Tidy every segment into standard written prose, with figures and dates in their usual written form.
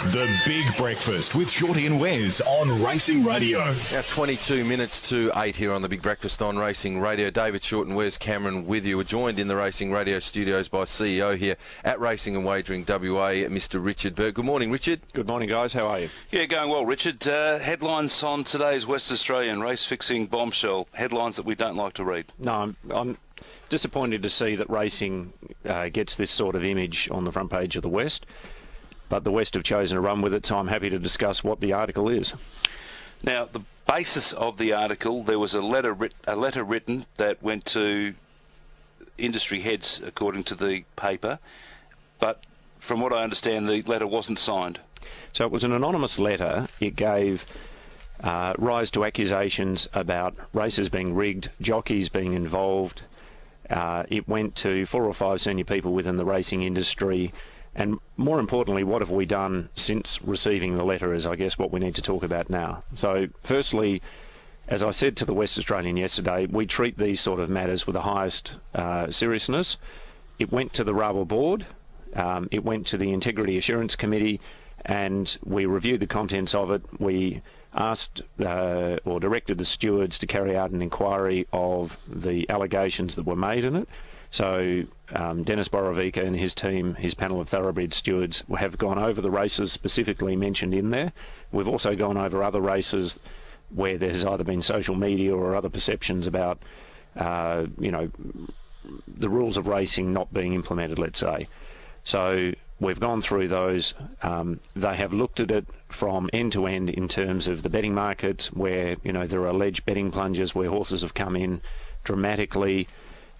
The Big Breakfast with Shortte and Wes on Racing Radio. Now 22 minutes to 8 here on the Big Breakfast on Racing Radio. David, Shortte and Wes Cameron with you. We're joined in the Racing Radio studios by CEO here at Racing and Wagering WA, Mr. Richard Burt. Good morning, Richard. Good morning, guys. How are you? Yeah, going well, Richard. Headlines on today's West Australian race-fixing bombshell. Headlines that we don't like to read. No, I'm disappointed to see that racing gets this sort of image on the front page of the West. But the West have chosen to run with it, so I'm happy to discuss what the article is. Now, the basis of the article, there was a letter written that went to industry heads, according to the paper. But from what I understand, the letter wasn't signed. So it was an anonymous letter. It gave rise to accusations about races being rigged, jockeys being involved. It went to 4 or 5 senior people within the racing industry. And more importantly, what have we done since receiving the letter is, I guess, what we need to talk about now. So firstly, as I said to the West Australian yesterday, we treat these sort of matters with the highest seriousness. It went to the RWWA board, it went to the Integrity Assurance Committee, and we reviewed the contents of it. We asked or directed the stewards to carry out an inquiry of the allegations that were made in it. So Dennis Borovica and his team, his panel of thoroughbred stewards, have gone over the races specifically mentioned in there. We've also gone over other races where there has either been social media or other perceptions about, the rules of racing not being implemented, let's say. So we've gone through those. They have looked at it from end to end in terms of the betting markets where, there are alleged betting plunges where horses have come in dramatically.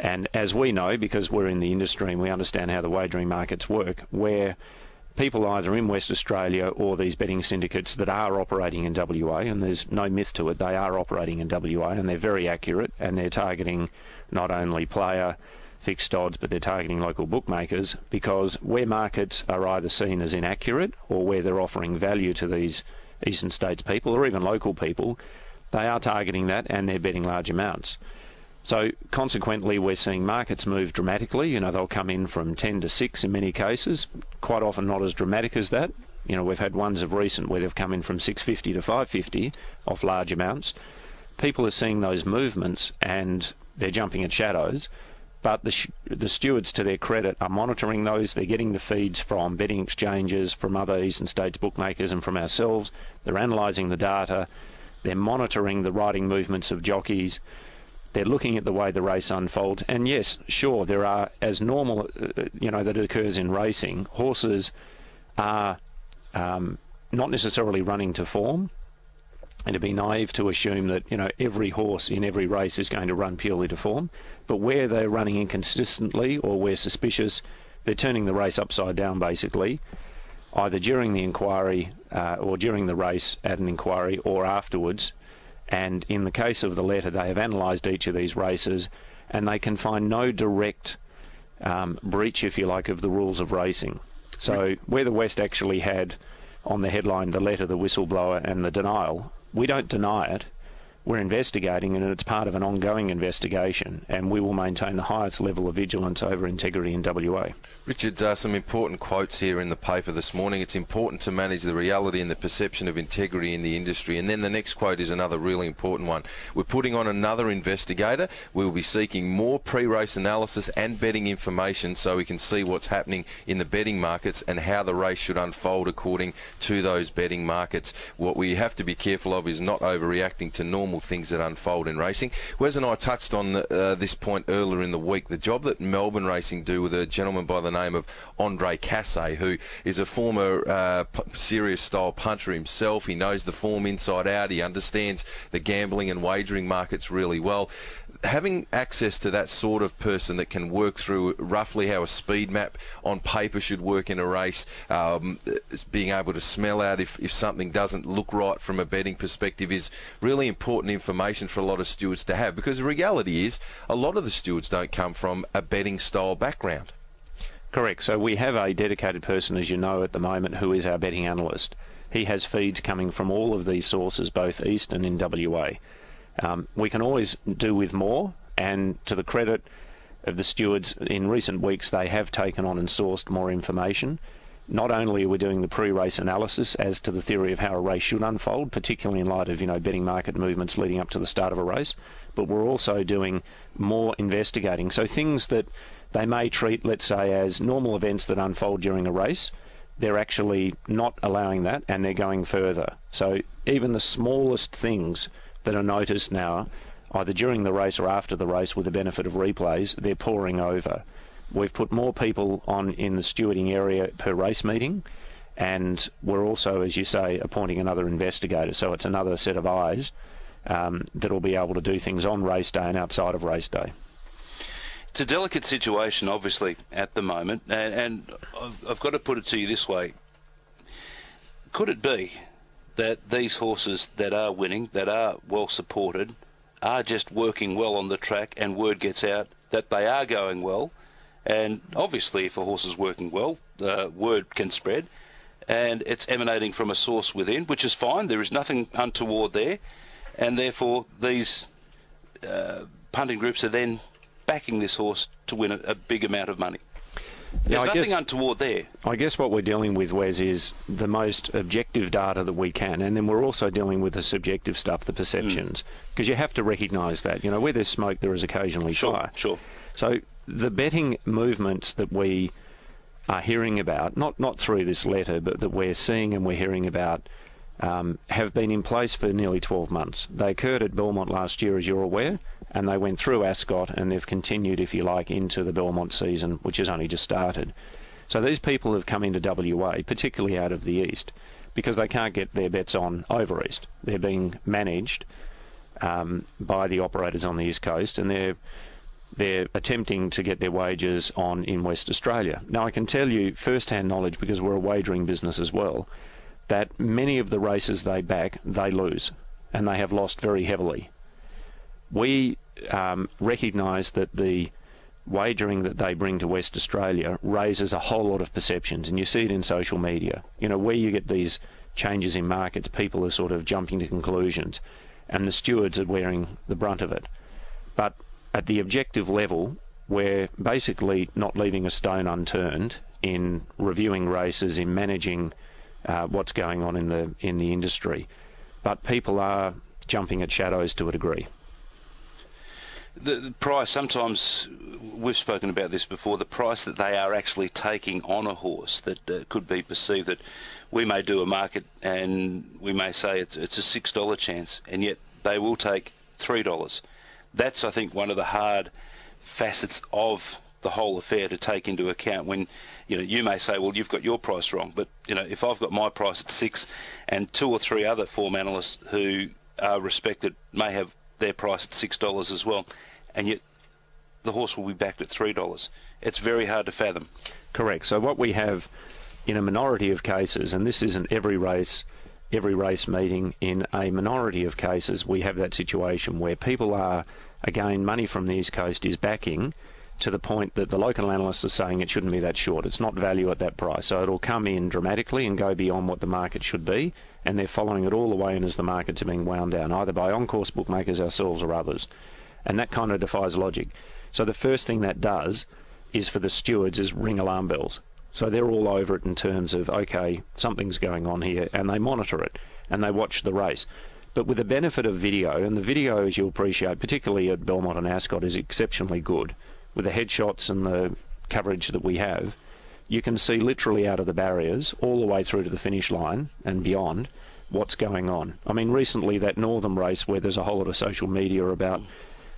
And as we know, because we're in the industry and we understand how the wagering markets work, where people either in West Australia or these betting syndicates that are operating in WA, and there's no myth to it, they are operating in WA and they're very accurate and they're targeting not only player fixed odds, but they're targeting local bookmakers, because where markets are either seen as inaccurate or where they're offering value to these eastern states people or even local people, they are targeting that and they're betting large amounts. So consequently, we're seeing markets move dramatically. They'll come in from 10 to 6 in many cases, quite often not as dramatic as that. We've had ones of recent where they've come in from 650 to 550 off large amounts. People are seeing those movements and they're jumping at shadows. But the stewards, to their credit, are monitoring those. They're getting the feeds from betting exchanges, from other eastern states bookmakers and from ourselves. They're analysing the data. They're monitoring the riding movements of jockeys. They're looking at the way the race unfolds. And yes, sure, there are, as normal, that occurs in racing, horses are not necessarily running to form. And to be naive to assume that, every horse in every race is going to run purely to form. But where they're running inconsistently or we're suspicious, they're turning the race upside down, basically, either during the inquiry or during the race at an inquiry or afterwards. And in the case of the letter, they have analysed each of these races and they can find no direct breach, if you like, of the rules of racing. So where the West actually had on the headline the letter, the whistleblower and the denial, we don't deny it. We're investigating and it's part of an ongoing investigation, and we will maintain the highest level of vigilance over integrity in WA. Richard, some important quotes here in the paper this morning. It's important to manage the reality and the perception of integrity in the industry. And then the next quote is another really important one. We're putting on another investigator. We will be seeking more pre-race analysis and betting information so we can see what's happening in the betting markets and how the race should unfold according to those betting markets. What we have to be careful of is not overreacting to normal things that unfold in racing. Wes and I touched on this point earlier in the week, the job that Melbourne Racing do with a gentleman by the name of Andre Casse, who is a former serious style punter himself. He knows the form inside out. He understands the gambling and wagering markets really well. Having access to that sort of person that can work through roughly how a speed map on paper should work in a race, being able to smell out if something doesn't look right from a betting perspective is really important information for a lot of stewards to have, because the reality is a lot of the stewards don't come from a betting style background. Correct. So we have a dedicated person, as you know, at the moment who is our betting analyst. He has feeds coming from all of these sources, both east and in WA. We can always do with more, and to the credit of the stewards, in recent weeks they have taken on and sourced more information. not only are we doing the pre-race analysis as to the theory of how a race should unfold, particularly in light of, betting market movements leading up to the start of a race, but we're also doing more investigating. So things that they may treat, let's say, as normal events that unfold during a race, they're actually not allowing that, and they're going further. So even the smallest things that are noticed now, either during the race or after the race with the benefit of replays, they're pouring over. We've put more people on in the stewarding area per race meeting, and we're also, as you say, appointing another investigator. So it's another set of eyes that will be able to do things on race day and outside of race day. It's a delicate situation, obviously, at the moment, and I've got to put it to you this way. Could it be that these horses that are winning, that are well supported, are just working well on the track, and word gets out that they are going well? And obviously, if a horse is working well, word can spread, and it's emanating from a source within, which is fine. There is nothing untoward there, and therefore these punting groups are then backing this horse to win a big amount of money. There's nothing untoward there. I guess what we're dealing with, Wes, is the most objective data that we can, and then we're also dealing with the subjective stuff, the perceptions, because you have to recognise that. Where there's smoke, there is occasionally fire. Sure. So the betting movements that we are hearing about, not through this letter, but that we're seeing and we're hearing about, have been in place for nearly 12 months. They occurred at Belmont last year, as you're aware, and they went through Ascot, and they've continued, if you like, into the Belmont season, which has only just started. So these people have come into WA, particularly out of the east, because they can't get their bets on over east. They're being managed by the operators on the east coast, and they're attempting to get their wagers on in West Australia. Now, I can tell you first-hand knowledge, because we're a wagering business as well, that many of the races they back, they lose, and they have lost very heavily. We recognise that the wagering that they bring to West Australia raises a whole lot of perceptions, and you see it in social media. Where you get these changes in markets, people are sort of jumping to conclusions, and the stewards are wearing the brunt of it. But at the objective level, we're basically not leaving a stone unturned in reviewing races, in managing what's going on in the industry. But people are jumping at shadows to a degree. The price, sometimes, we've spoken about this before, the price that they are actually taking on a horse, that could be perceived that we may do a market and we may say it's a $6 chance, and yet they will take $3. That's, I think, one of the hard facets of the whole affair to take into account when, you may say, well, you've got your price wrong, but, if I've got my price at 6 and 2 or 3 other form analysts who are respected may have their price at $6 as well, and yet the horse will be backed at $3. It's very hard to fathom. Correct. So what we have in a minority of cases, and this isn't every race meeting, in a minority of cases we have that situation where people are, again, money from the East Coast is backing to the point that the local analysts are saying it shouldn't be that short. It's not value at that price. So it'll come in dramatically and go beyond what the market should be, and they're following it all the way in as the markets are being wound down, either by on-course bookmakers, ourselves, or others. And that kind of defies logic. So the first thing that does is for the stewards is ring alarm bells. So they're all over it in terms of, okay, something's going on here, and they monitor it, and they watch the race. But with the benefit of video, and the video, as you'll appreciate, particularly at Belmont and Ascot, is exceptionally good. With the headshots and the coverage that we have, you can see literally out of the barriers all the way through to the finish line and beyond what's going on. I mean, recently that Northern race, where there's a whole lot of social media about,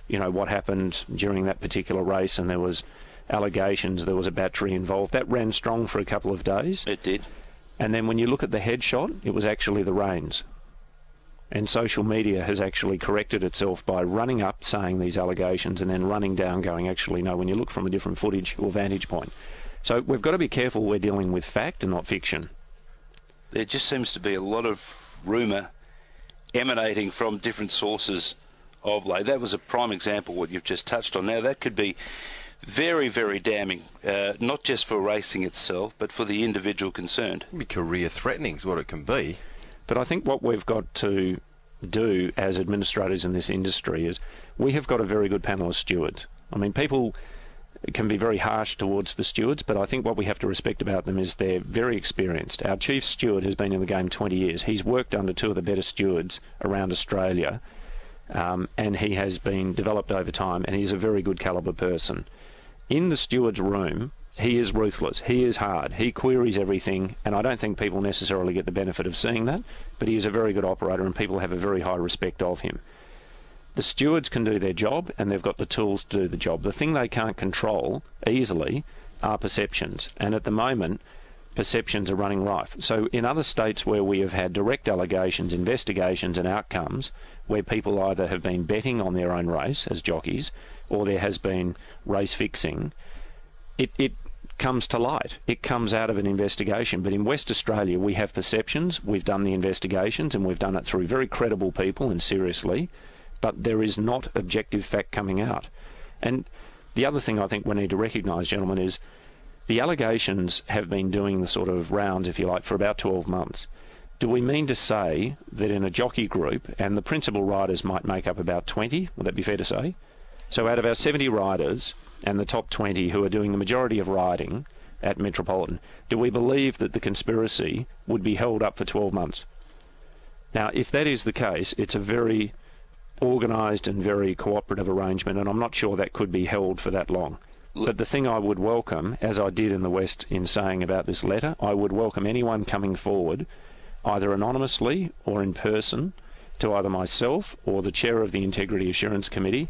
what happened during that particular race, and there was allegations there was a battery involved, that ran strong for a couple of days. It did. And then when you look at the headshot, it was actually the reins. And social media has actually corrected itself by running up, saying these allegations, and then running down, going, actually, no, when you look from a different footage or vantage point. So we've got to be careful we're dealing with fact and not fiction. There just seems to be a lot of rumour emanating from different sources of late. That was a prime example, what you've just touched on. Now, that could be very, very damning, not just for racing itself, but for the individual concerned. It can be career-threatening is what it can be. But I think what we've got to do as administrators in this industry is we have got a very good panel of stewards. I mean, people can be very harsh towards the stewards, but I think what we have to respect about them is they're very experienced. Our chief steward has been in the game 20 years. He's worked under two of the better stewards around Australia, and he has been developed over time, and he's a very good calibre person. In the steward's room, he is ruthless. He is hard. He queries everything, and I don't think people necessarily get the benefit of seeing that, but he is a very good operator, and people have a very high respect of him. The stewards can do their job, and they've got the tools to do the job. The thing they can't control easily are perceptions, and at the moment, perceptions are running rife. So in other states where we have had direct allegations, investigations and outcomes, where people either have been betting on their own race as jockeys, or there has been race fixing, it comes to light. It comes out of an investigation. But in West Australia, we have perceptions, we've done the investigations, and we've done it through very credible people and seriously, but there is not objective fact coming out. And the other thing I think we need to recognise, gentlemen, is the allegations have been doing the sort of rounds, if you like, for about 12 months. Do we mean to say that in a jockey group, and the principal riders might make up about 20, would that be fair to say? So out of our 70 riders and the top 20 who are doing the majority of riding at Metropolitan, do we believe that the conspiracy would be held up for 12 months? Now, if that is the case, it's a very organised and very cooperative arrangement, and I'm not sure that could be held for that long. But the thing I would welcome, as I did in the West in saying about this letter, I would welcome anyone coming forward, either anonymously or in person, to either myself or the chair of the Integrity Assurance Committee,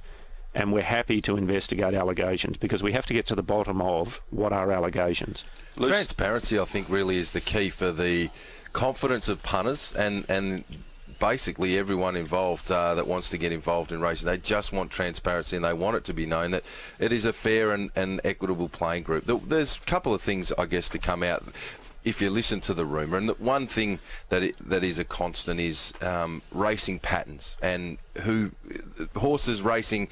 and we're happy to investigate allegations, because we have to get to the bottom of what are allegations. Transparency, I think, really is the key for the confidence of punters and basically everyone involved that wants to get involved in racing. They just want transparency, and they want it to be known that it is a fair and equitable playing group. There's a couple of things, I guess, to come out if you listen to the rumour. And the one thing that is a constant is racing patterns, and horses racing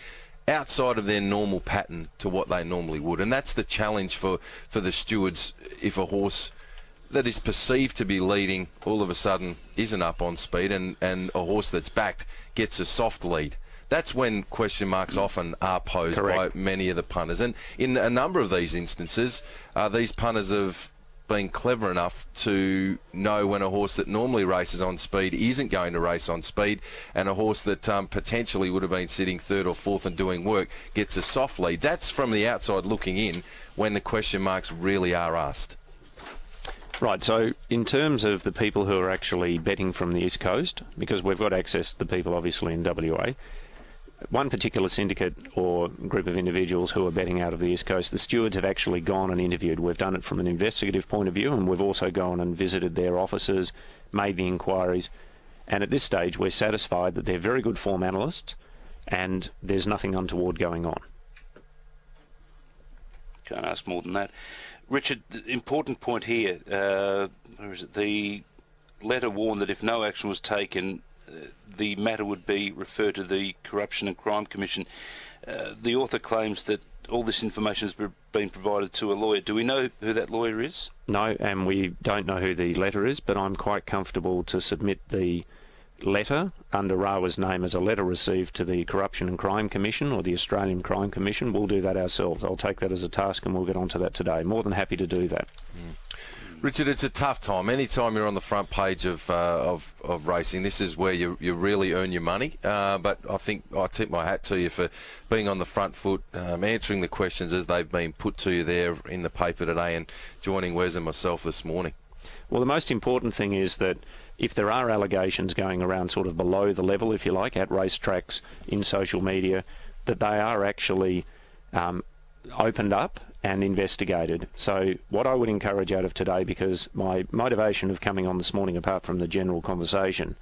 outside of their normal pattern to what they normally would. And that's the challenge for the stewards. If a horse that is perceived to be leading all of a sudden isn't up on speed, and a horse that's backed gets a soft lead, that's when question marks often are posed. Correct. By many of the punters. And in a number of these instances, these punters have been clever enough to know when a horse that normally races on speed isn't going to race on speed, and a horse that potentially would have been sitting third or fourth and doing work gets a soft lead. That's from the outside looking in, when the question marks really are asked. Right, so in terms of the people who are actually betting from the East Coast, because we've got access to the people obviously in WA, one particular syndicate or group of individuals who are betting out of the East Coast, the stewards have actually gone and interviewed. We've done it from an investigative point of view, and we've also gone and visited their offices, made the inquiries, and at this stage we're satisfied that they're very good form analysts and there's nothing untoward going on. Can't ask more than that. Richard, the important point here, where is it? The letter warned that if no action was taken, the matter would be referred to the Corruption and Crime Commission. The author claims that all this information has been provided to a lawyer. Do we know who that lawyer is? No, and we don't know who the letter is, but I'm quite comfortable to submit the letter under RWWA's name as a letter received to the Corruption and Crime Commission or the Australian Crime Commission. We'll do that ourselves. I'll take that as a task, and we'll get onto that today. More than happy to do that. Richard, it's a tough time. Anytime you're on the front page of racing, this is where you really earn your money. But I think I tip my hat to you for being on the front foot, answering the questions as they've been put to you there in the paper today, and joining Wes and myself this morning. Well, the most important thing is that if there are allegations going around sort of below the level, if you like, at racetracks, in social media, that they are actually opened up and investigated. So what I would encourage out of today, because my motivation of coming on this morning, apart from the general conversation,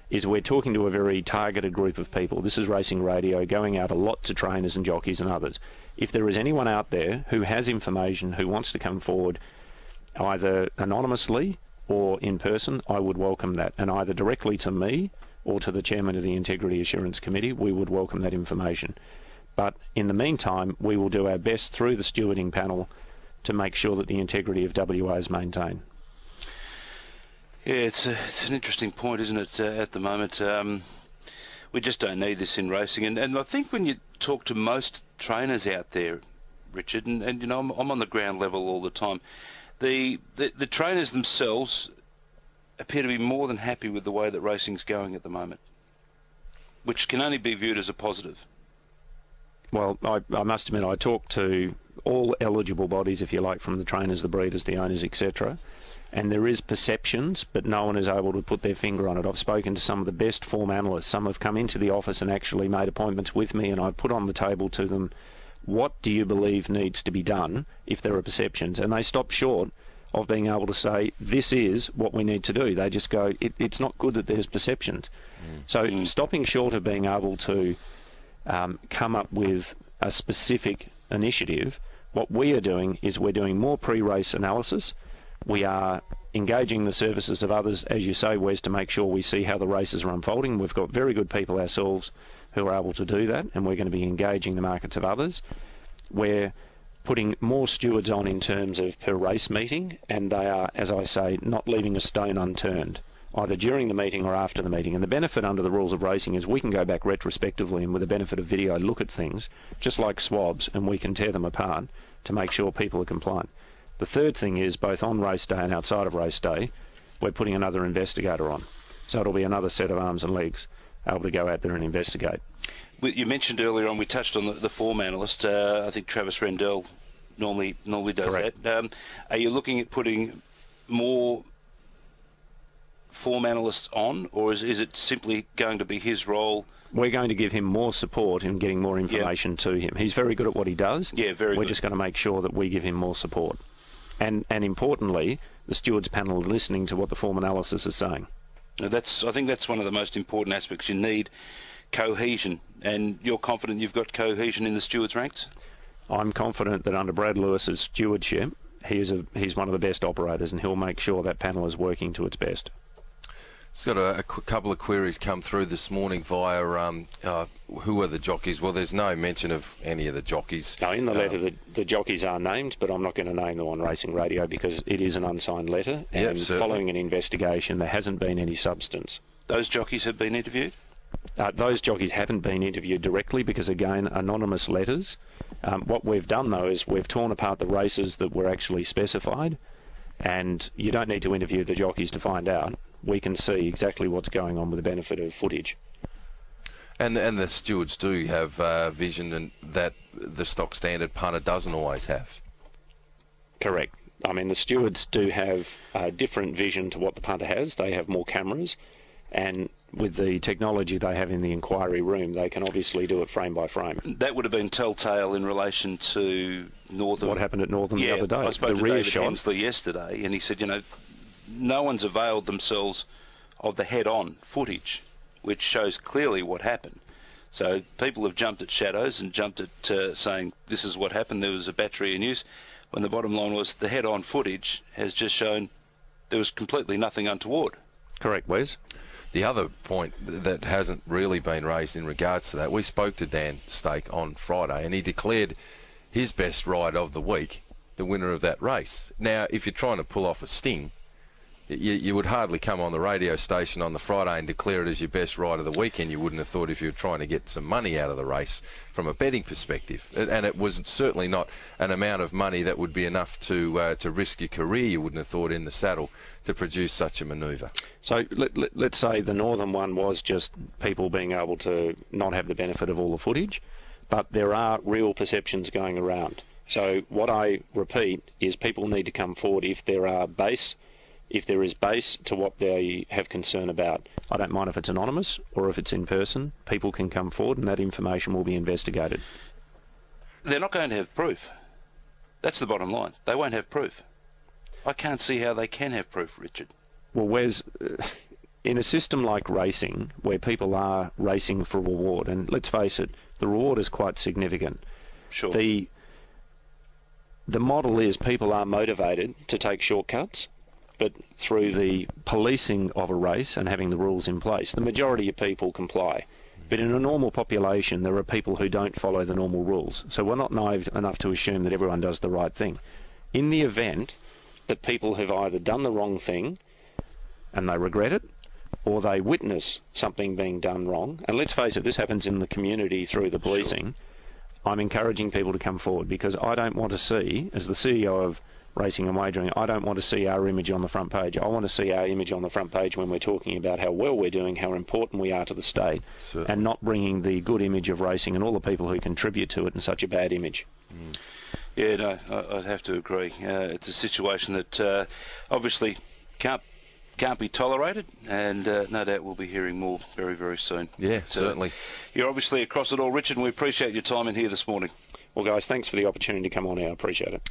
is we're talking to a very targeted group of people. This is Racing Radio, going out a lot to trainers and jockeys and others. If there is anyone out there who has information, who wants to come forward, either anonymously or in person, I would welcome that. And either directly to me or to the chairman of the Integrity Assurance Committee, we would welcome that information. But in the meantime, we will do our best through the stewarding panel to make sure that the integrity of WA is maintained. Yeah, it's an interesting point, isn't it, at the moment? We just don't need this in racing. And I think when you talk to most trainers out there, Richard, and you know, I'm on the ground level all the time. The trainers themselves appear to be more than happy with the way that racing's going at the moment, which can only be viewed as a positive. Well, I must admit, I talk to all eligible bodies, if you like, from the trainers, the breeders, the owners, etc. And there is perceptions, but no one is able to put their finger on it. I've spoken to some of the best form analysts. Some have come into the office and actually made appointments with me, and I put on the table to them, what do you believe needs to be done if there are perceptions? And they stop short of being able to say, this is what we need to do. They just go, it's not good that there's perceptions. So stopping short of being able to come up with a specific initiative, what we are doing is we're doing more pre-race analysis. We are engaging the services of others, as you say, Wes, to make sure we see how the races are unfolding. We've got very good people ourselves who are able to do that, and we're going to be engaging the markets of others. We're putting more stewards on in terms of per race meeting, and they are, as I say, not leaving a stone unturned, either during the meeting or after the meeting. And the benefit under the rules of racing is we can go back retrospectively and with the benefit of video look at things, just like swabs, and we can tear them apart to make sure people are compliant. The third thing is, both on race day and outside of race day, we're putting another investigator on. So it'll be another set of arms and legs able to go out there and investigate. You mentioned earlier on, we touched on the form analyst. I think Travis Rendell normally does Correct. that. Are you looking at putting more form analysts on, or is it simply going to be his role? We're going to give him more support in getting more information to him. He's very good at what he does. Yeah, very good. We're just going to make sure that we give him more support. And importantly, the stewards panel are listening to what the form analysis is saying. Now I think that's one of the most important aspects. You need cohesion, and you're confident you've got cohesion in the stewards' ranks? I'm confident that under Brad Lewis's stewardship, he's one of the best operators, and he'll make sure that panel is working to its best. It's got a couple of queries come through this morning via who are the jockeys. Well, there's no mention of any of the jockeys. No, in the letter the jockeys are named, but I'm not going to name them on Racing Radio because it is an unsigned letter, and following an investigation there hasn't been any substance. Those jockeys have been interviewed? Those jockeys haven't been interviewed directly because, again, anonymous letters. What we've done, though, is we've torn apart the races that were actually specified, and you don't need to interview the jockeys to find out. We can see exactly what's going on with the benefit of footage. And the stewards do have vision and that the stock standard punter doesn't always have. Correct. I mean, the stewards do have different vision to what the punter has. They have more cameras, and with the technology they have in the inquiry room, they can obviously do it frame by frame. That would have been telltale in relation to Northern. What happened at Northern the other day? I spoke the to rear David shot. Hensley yesterday, and he said, no one's availed themselves of the head-on footage, which shows clearly what happened. So people have jumped at shadows and jumped at saying this is what happened, there was a battery in use, when the bottom line was the head-on footage has just shown there was completely nothing untoward. Correct, Wes. The other point that hasn't really been raised in regards to that, we spoke to Dan Stake on Friday, and he declared his best ride of the week the winner of that race. Now, if you're trying to pull off a sting, you would hardly come on the radio station on the Friday and declare it as your best ride of the weekend. You wouldn't have thought if you were trying to get some money out of the race from a betting perspective. And it was certainly not an amount of money that would be enough to risk your career, you wouldn't have thought, in the saddle to produce such a manoeuvre. So let's say the Northern one was just people being able to not have the benefit of all the footage, but there are real perceptions going around. So what I repeat is people need to come forward if there is base to what they have concern about. I don't mind if it's anonymous or if it's in person. People can come forward and that information will be investigated. They're not going to have proof. That's the bottom line. They won't have proof. I can't see how they can have proof, Richard. Well, Wes, in a system like racing, where people are racing for reward, and let's face it, the reward is quite significant. Sure. The model is people are motivated to take shortcuts, but through the policing of a race and having the rules in place, the majority of people comply. But in a normal population, there are people who don't follow the normal rules. So we're not naive enough to assume that everyone does the right thing. In the event that people have either done the wrong thing and they regret it, or they witness something being done wrong, and let's face it, this happens in the community through the policing, I'm encouraging people to come forward, because I don't want to see, as the CEO of Racing and Wagering, I don't want to see our image on the front page. I want to see our image on the front page when we're talking about how well we're doing, how important we are to the state, and not bringing the good image of racing and all the people who contribute to it in such a bad image. Yeah, no, I'd have to agree. It's a situation that obviously can't be tolerated, and no doubt we'll be hearing more very, very soon. Yeah, certainly. You're obviously across it all, Richard, and we appreciate your time in here this morning. Well, guys, thanks for the opportunity to come on here. I appreciate it.